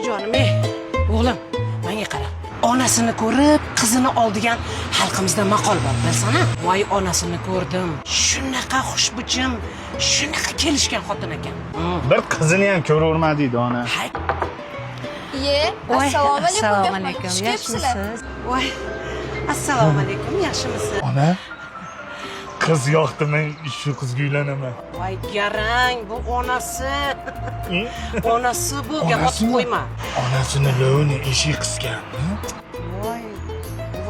jonim, o'g'lim, menga qara. Onasini ko'rib, qizini oldigan xalqimizda maqol bor, bilsana. Voy, onasini ko'rdim. Shunaqa xushbichim, shunaqa kelishgan xotin ekan. Bir qizini ham ko'ravermadingdi ona. Assalomu alaykum. Yaxshimisiz? Voy, assalomu alaykum. Yaxshimisiz? Ona, qiz yoqdimi, shu qizga uylanaman. Voy, garang, bu onasi. Onasi bu, gap otib qo'yma. Onasini lo'ni eshik qisgan. Voy,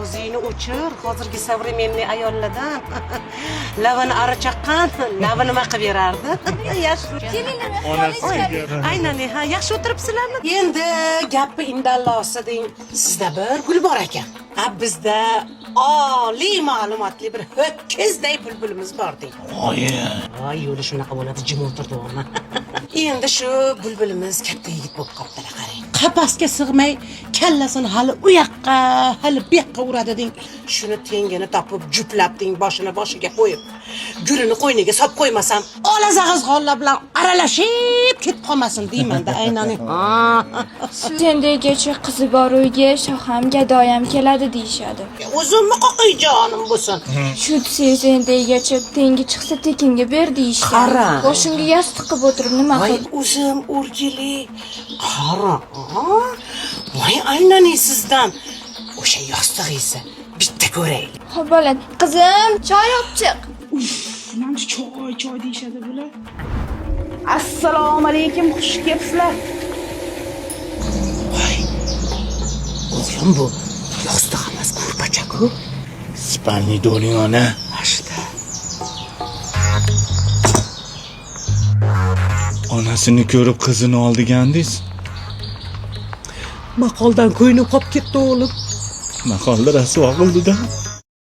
o'zingni o'chir, hozirgi современный ayollardan. Lavani ari chaqqan, lavi nima qilib berardi? Yaxshi. Kelinglar. Aynan, ha, yaxshi o'tiribsizlarmi? Endi gapni indallosi deng. Sizda bir gul bor ekan. Bizda oliy ma'lumotli bir ho'kizday bulbulimiz bor deng. Voy, yo'li shunaqa bo'ladi, jim o'tirdi o'g'lim. Endi shu bulbulimiz katta yigit bo'lib qopti, qarang. Qafasga sig'may, kallasini hali u yoqqa, hali bu yoqqa uradi deng. Shuni tengini topib, juplab deng, boshiga qo'yib, gulini qo'yniga solib qo'ymasam, olazag'iz g'ollar bilan aralashib ketib qolmasin deyman-da, aynan. Sendaygacha qizi bor uyga shoham gadoyam keladi deyishadi. O'zimni qo'y jonim bo'lsin. Shu sendaygacha tengi chiqsa tekinga ber deyishgan. Qara. Boshingga yostiq qilib o'tirib nima Voy, qil? o'zim o'rgili. Qara. Voy, aynan sizdan o'sha yostig'ingizni bitta ko'raylik. Xo'p bo'ladi. Qizim, choy olib chiq. Manchi choy deyishadi bular. Assalomu alaykum, xush kelibsizlar. Voy. O'g'lim bu yostiq emas, ko'rpacha-ku. Spalniy doling ona. Ashta. Onasini ko'rib qizini oldigandingiz. Maqoldan ko'yinib qolib ketdi o'g'lim. Maqolda rasvo qildi-da.